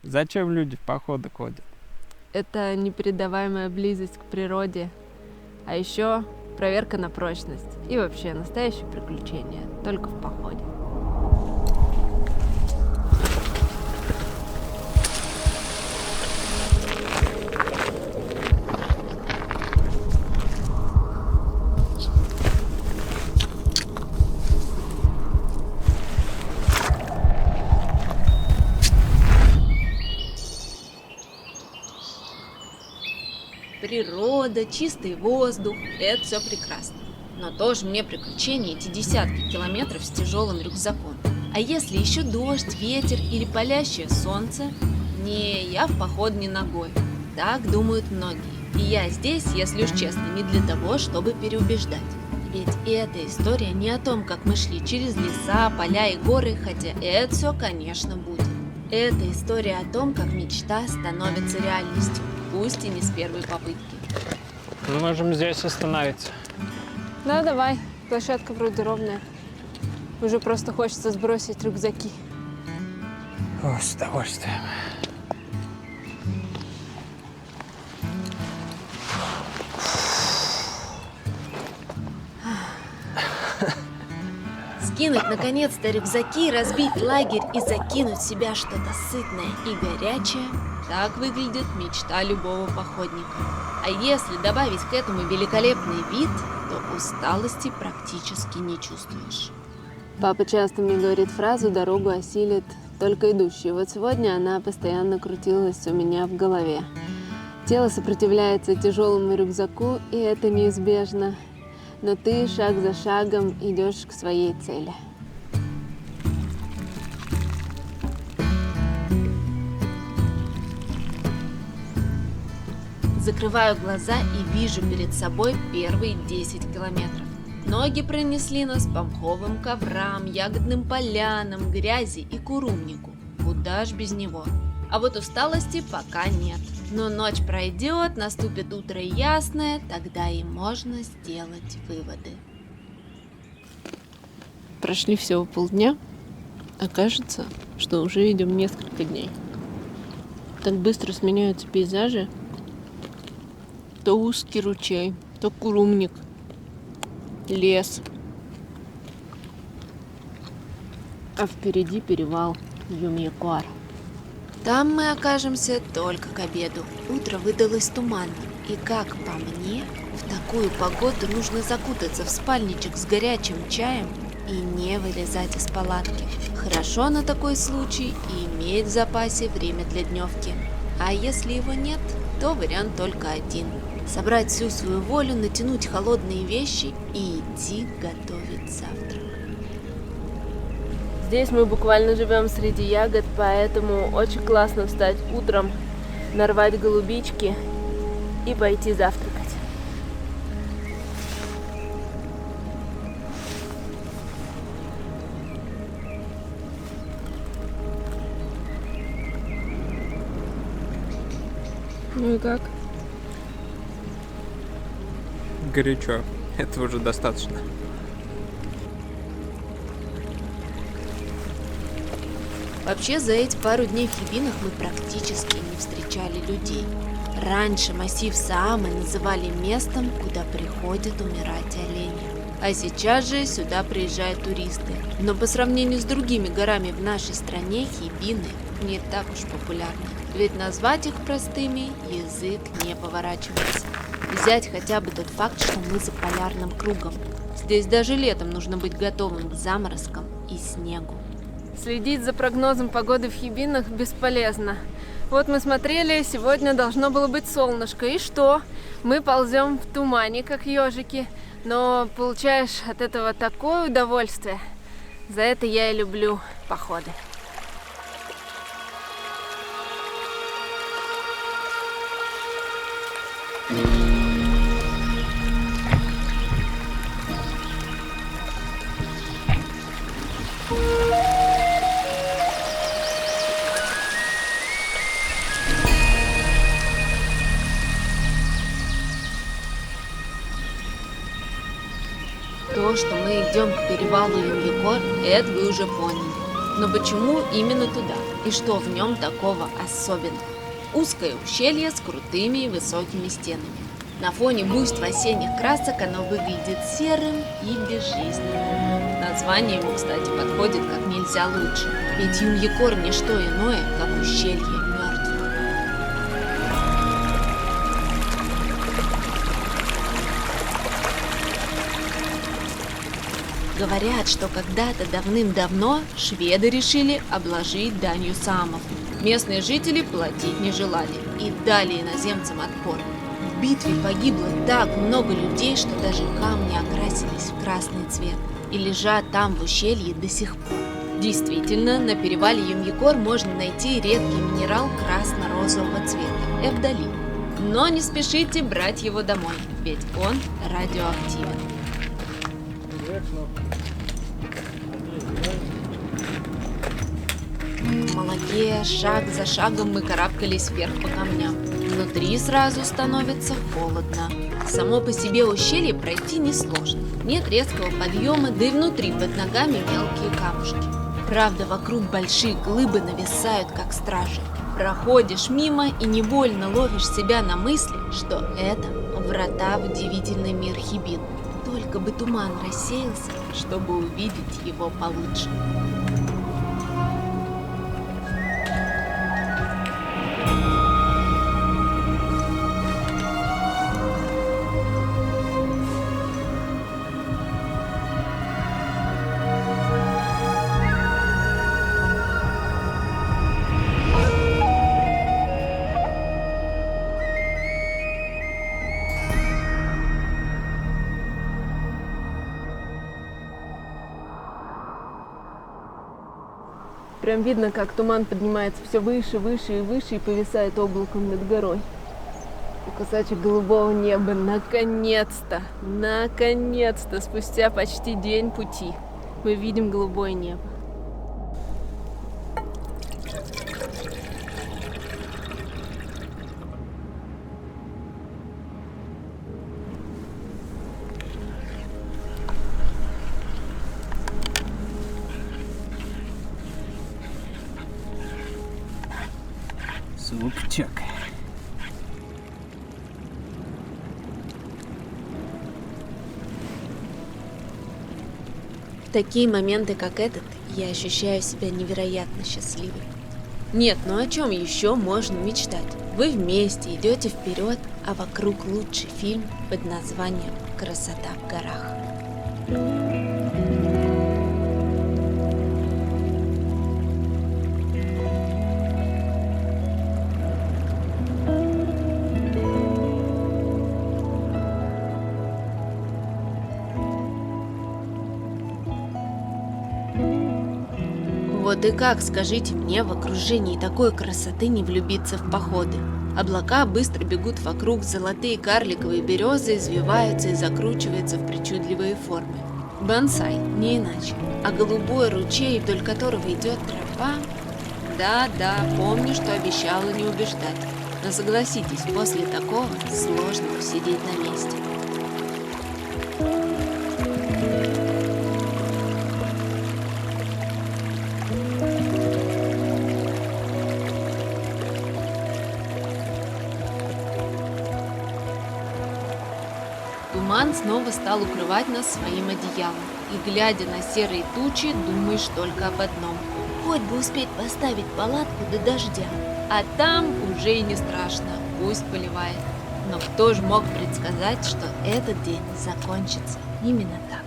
Зачем люди в походы ходят? Это непередаваемая близость к природе, а еще проверка на прочность и вообще настоящее приключение, только в походе. Природа, чистый воздух – это все прекрасно. Но тоже мне приключения эти десятки километров с тяжелым рюкзаком. А если еще дождь, ветер или палящее солнце? Не, я в поход не ногой. Так думают многие. И я здесь, если уж честно, не для того, чтобы переубеждать. Ведь эта история не о том, как мы шли через леса, поля и горы, хотя это все, конечно, будет. Это история о том, как мечта становится реальностью, пусть и не с первой попытки. Мы можем здесь остановиться. Да, давай, площадка вроде ровная. Уже просто хочется сбросить рюкзаки. О, с удовольствием. Скинуть наконец-то рюкзаки, разбить лагерь и закинуть в себя что-то сытное и горячее – так выглядит мечта любого походника. А если добавить к этому великолепный вид, то усталости практически не чувствуешь. Папа часто мне говорит фразу «дорогу осилит только идущий». Вот сегодня она постоянно крутилась у меня в голове. Тело сопротивляется тяжелому рюкзаку, и это неизбежно. Но ты шаг за шагом идешь к своей цели. Закрываю глаза и вижу перед собой первые 10 километров. Ноги пронесли нас по мховым коврам, ягодным полянам, грязи и курумнику. Куда ж без него? А вот усталости пока нет. Но ночь пройдет, наступит утро ясное, тогда и можно сделать выводы. Прошли всего полдня, а кажется, что уже идем несколько дней. Так быстро сменяются пейзажи. То узкий ручей, то курумник, лес. А впереди перевал Юм-Якуар. Там мы окажемся только к обеду. Утро выдалось туманным. И как по мне, в такую погоду нужно закутаться в спальничек с горячим чаем и не вылезать из палатки. Хорошо на такой случай и иметь в запасе время для дневки. А если его нет, то вариант только один. Собрать всю свою волю, натянуть холодные вещи и идти готовить завтрак. Здесь мы буквально живем среди ягод, поэтому очень классно встать утром, нарвать голубички и пойти завтракать. Ну и как? Горячо. Этого уже достаточно. Вообще, за эти пару дней в Хибинах мы практически не встречали людей. Раньше массив Саамы называли местом, куда приходят умирать олени. А сейчас же сюда приезжают туристы. Но по сравнению с другими горами в нашей стране Хибины не так уж популярны. Ведь назвать их простыми язык не поворачивается. Взять хотя бы тот факт, что мы за полярным кругом. Здесь даже летом нужно быть готовым к заморозкам и снегу. Следить за прогнозом погоды в Хибинах бесполезно. Вот мы смотрели, сегодня должно было быть солнышко. И что? Мы ползем в тумане, как ежики. Но получаешь от этого такое удовольствие. За это я и люблю походы. То, что мы идем к перевалу Юм-Якуар, это вы уже поняли. Но почему именно туда? И что в нем такого особенного? Узкое ущелье с крутыми и высокими стенами. На фоне буйства осенних красок оно выглядит серым и безжизненным. Название ему, кстати, подходит как нельзя лучше, ведь Юмьекор не что иное, как ущелье мертвых. Говорят, что когда-то давным-давно шведы решили обложить данью самов. Местные жители платить не желали и дали иноземцам отпор. В битве погибло так много людей, что даже камни окрасились в красный цвет и лежат там в ущелье до сих пор. Действительно, на перевале Юмьекор можно найти редкий минерал красно-розового цвета – эвдолит. Но не спешите брать его домой, ведь он радиоактивен. В молоке шаг за шагом мы карабкались вверх по камням. Внутри сразу становится холодно. Само по себе ущелье пройти несложно. Нет резкого подъема, да и внутри под ногами мелкие камушки. Правда, вокруг большие глыбы нависают, как стражи. Проходишь мимо и невольно ловишь себя на мысли, что это врата в удивительный мир Хибин. Только бы туман рассеялся, чтобы увидеть его получше. Прям видно, как туман поднимается все выше, выше и выше и повисает облаком над горой. И кусочек голубого неба. Наконец-то! Наконец-то! Спустя почти день пути мы видим голубое небо. Супчик. В такие моменты, как этот, я ощущаю себя невероятно счастливой. Нет, ну о чем еще можно мечтать? Вы вместе идете вперед, а вокруг лучший фильм под названием «Красота в горах». Вот и как, скажите мне, в окружении такой красоты не влюбиться в походы? Облака быстро бегут вокруг, золотые карликовые березы извиваются и закручиваются в причудливые формы. Бонсай, не иначе. А голубой ручей, вдоль которого идет тропа... Да, помню, что обещала не убеждать. Но согласитесь, после такого сложно усидеть на месте. Туман снова стал укрывать нас своим одеялом. И глядя на серые тучи, думаешь только об одном. Хоть бы успеть поставить палатку до дождя. А там уже и не страшно, пусть поливает. Но кто же мог предсказать, что этот день закончится именно так?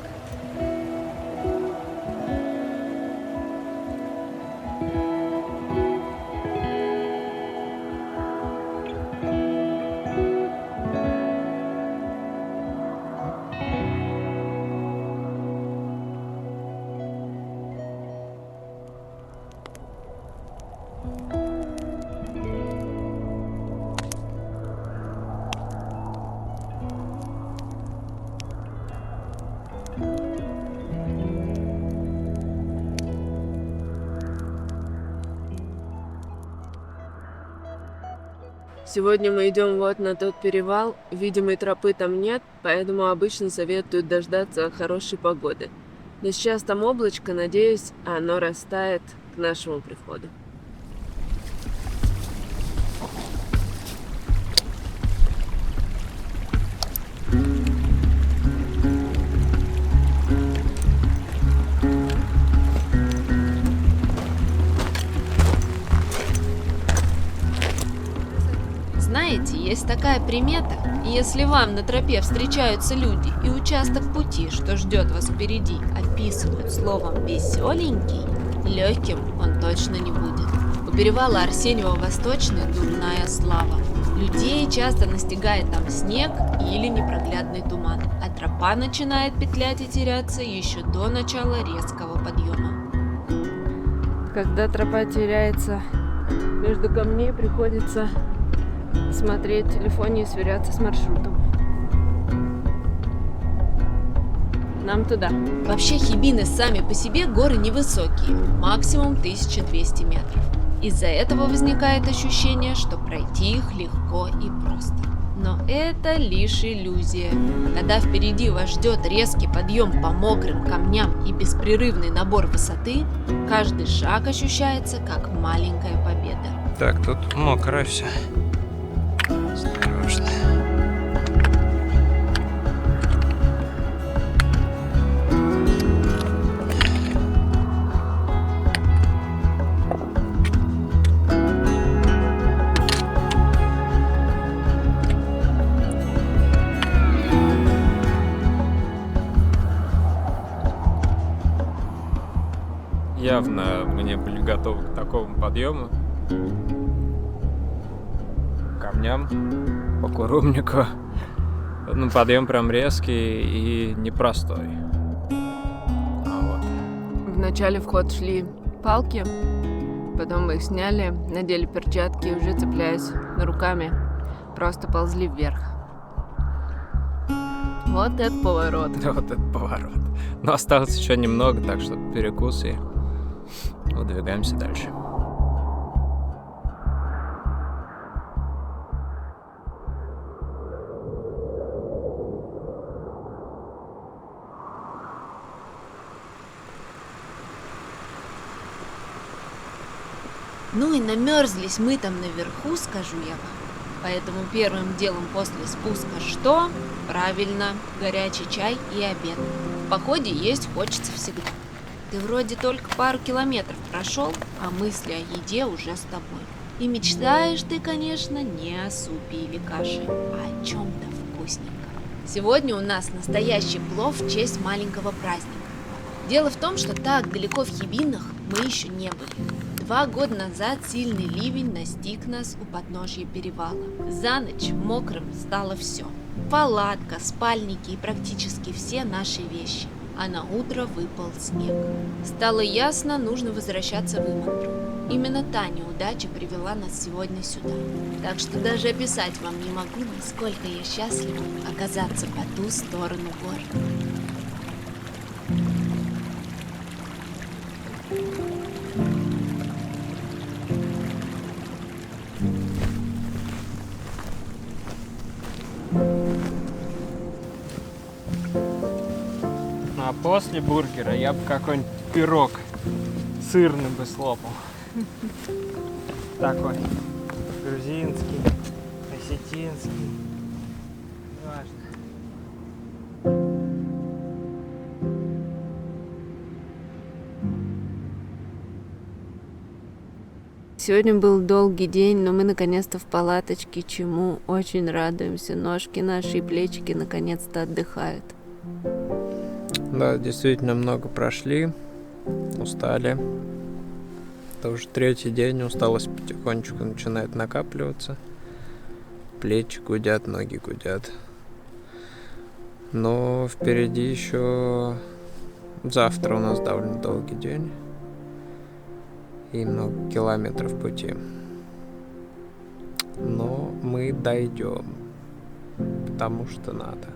Сегодня мы идем вот на тот перевал. Видимой тропы там нет, поэтому обычно советуют дождаться хорошей погоды. Но сейчас там облачко, надеюсь, оно растает к нашему приходу. Знаете, есть такая примета. Если вам на тропе встречаются люди и участок пути, что ждет вас впереди, описывают словом «веселенький», легким он точно не будет. У перевала Арсеньево-Восточный дурная слава. Людей часто настигает там снег или непроглядный туман, а тропа начинает петлять и теряться еще до начала резкого подъема. Когда тропа теряется, между камней приходится смотреть в телефоне и сверяться с маршрутом. Нам туда. Вообще Хибины сами по себе горы невысокие, максимум 1200 метров. Из-за этого возникает ощущение, что пройти их легко и просто. Но это лишь иллюзия. Когда впереди вас ждет резкий подъем по мокрым камням и беспрерывный набор высоты, каждый шаг ощущается как маленькая победа. Так, тут мокро все. Осторожно. Явно мы не были готовы к такому подъему. Камням, по Курумнику. Ну, подъем прям резкий и непростой. Вначале в ход шли палки, потом мы их сняли, надели перчатки и уже цепляясь руками, просто ползли вверх. Вот это поворот. Вот этот поворот. Но осталось еще немного, так что перекус и выдвигаемся дальше. Ну и намерзлись мы там наверху, скажу я вам. Поэтому первым делом после спуска что? Правильно, горячий чай и обед. В походе есть хочется всегда. Ты вроде только пару километров прошел, а мысли о еде уже с тобой. И мечтаешь ты, конечно, не о супе или каше, а о чем-то вкусненьком. Сегодня у нас настоящий плов в честь маленького праздника. Дело в том, что так далеко в Хибинах мы еще не были. 2 года назад сильный ливень настиг нас у подножья перевала. За ночь мокрым стало все. Палатка, спальники и практически все наши вещи. А на утро выпал снег. Стало ясно, нужно возвращаться в Имандру. Именно та неудача привела нас сегодня сюда. Так что даже описать вам не могу, насколько я счастлива оказаться по ту сторону гор. А после бургера я бы какой-нибудь пирог сырный бы слопал. Такой грузинский, осетинский. Неважно. Сегодня был долгий день, но мы наконец-то в палаточке, чему очень радуемся. Ножки наши и плечики наконец-то отдыхают. Да, действительно много прошли, устали. Это уже 3-й день, усталость потихонечку начинает накапливаться. Плечи гудят, ноги гудят. Но впереди еще завтра у нас довольно долгий день. И много километров пути. Но мы дойдем, потому что надо.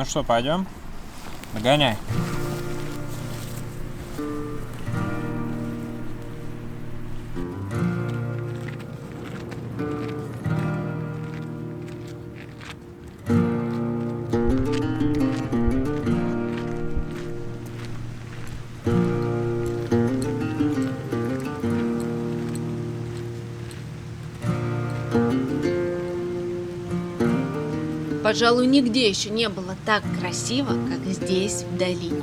Ну что, пойдем? Догоняй. Пожалуй, нигде еще не было так красиво, как здесь, в долине.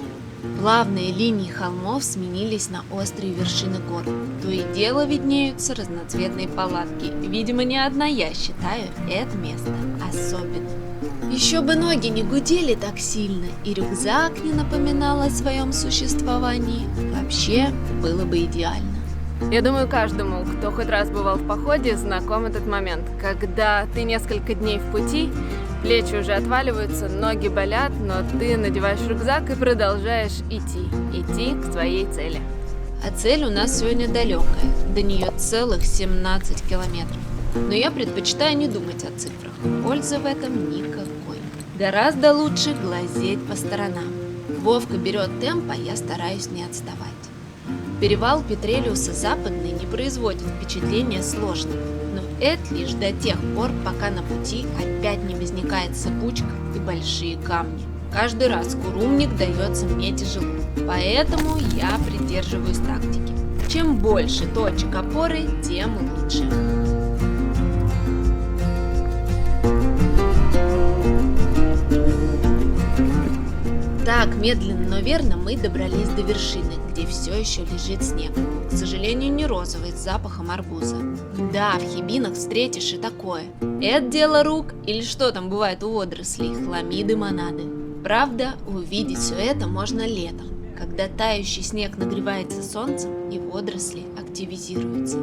Плавные линии холмов сменились на острые вершины гор. То и дело виднеются разноцветные палатки. Видимо, не одна я считаю это место особенным. Еще бы ноги не гудели так сильно, и рюкзак не напоминал о своем существовании. Вообще, было бы идеально. Я думаю, каждому, кто хоть раз бывал в походе, знаком этот момент, когда ты несколько дней в пути, плечи уже отваливаются, ноги болят, но ты надеваешь рюкзак и продолжаешь идти к своей цели. А цель у нас сегодня далекая, до нее целых 17 километров. Но я предпочитаю не думать о цифрах, пользы в этом никакой. Гораздо лучше глазеть по сторонам. Вовка берет темп, а я стараюсь не отставать. Перевал Петрелиуса Западный не производит впечатления сложным, но это лишь до тех пор, пока на пути опять не возникает сыпучка и большие камни. Каждый раз курумник дается мне тяжело, поэтому я придерживаюсь тактики. Чем больше точек опоры, тем лучше. Так, медленно, но верно мы добрались до вершины, где все еще лежит снег. К сожалению, не розовый, с запахом арбуза. Да, в Хибинах встретишь и такое. Это дело рук, или что там бывает у водорослей, хламиды, монады. Правда, увидеть все это можно летом, когда тающий снег нагревается солнцем и водоросли активизируются.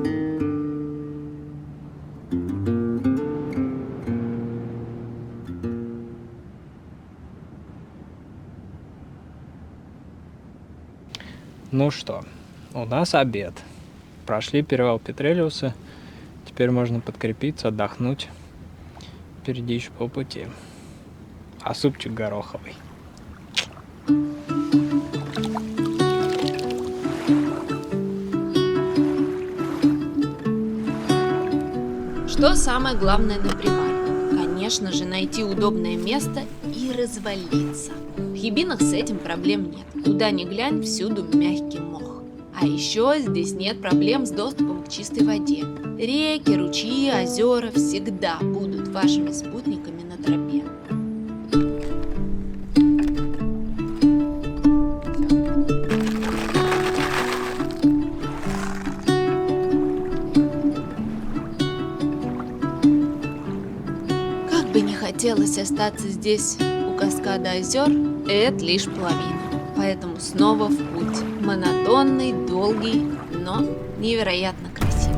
Ну что, у нас обед. Прошли перевал Петрелиуса. Теперь можно подкрепиться, отдохнуть. Впереди еще полпути. А супчик гороховый. Что самое главное на привале? Конечно же, найти удобное место и развалиться. В Хибинах с этим проблем нет. Куда ни глянь, всюду мягкий мох. А еще здесь нет проблем с доступом к чистой воде. Реки, ручьи, озера всегда будут вашими спутниками на тропе. Как бы не хотелось остаться здесь у каскада озер, это лишь половина. Поэтому снова в путь. Монотонный, долгий, но невероятно красивый.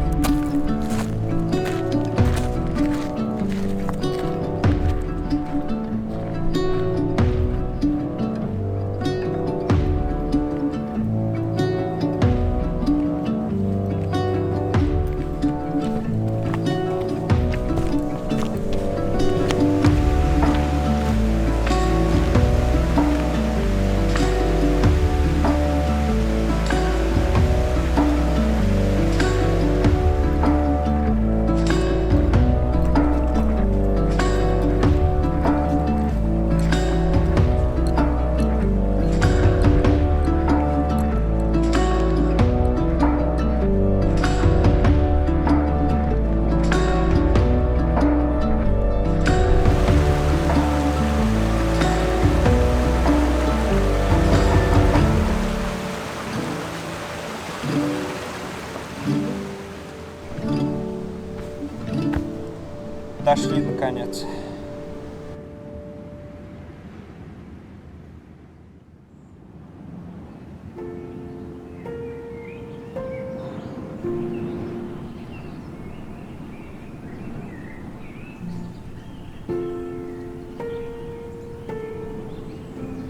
Дошли наконец.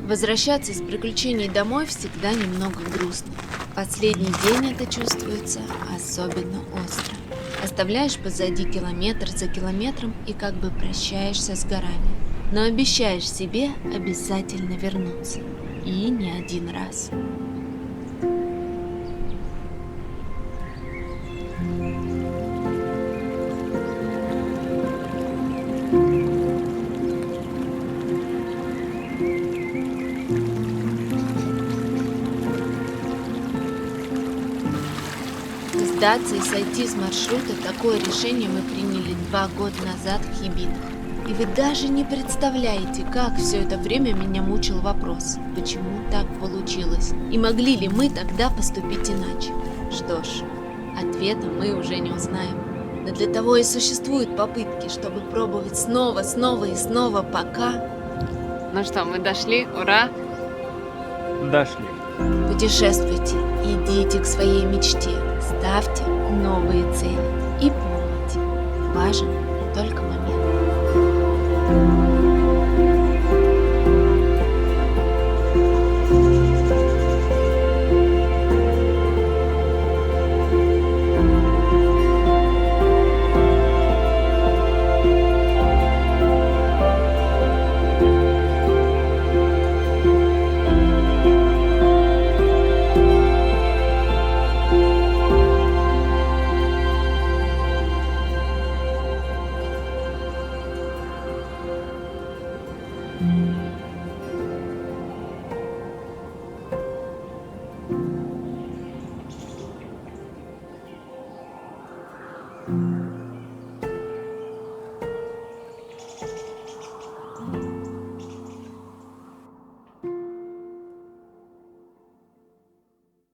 Возвращаться из приключений домой всегда немного грустно. Последний день это чувствуется особенно остро. Оставляешь позади километр за километром и как бы прощаешься с горами. но обещаешь себе обязательно вернуться. И не один раз. Сдаться и сойти с маршрута — такое решение мы приняли 2 года назад в Хибинах. И вы даже не представляете, как все это время меня мучил вопрос, почему так получилось, и могли ли мы тогда поступить иначе. Что ж, ответа мы уже не узнаем. Но для того и существуют попытки, чтобы пробовать снова и снова, пока... Ну что, мы дошли, ура! Дошли. Путешествуйте, идите к своей мечте, ставьте новые цели и помните, важен только момент.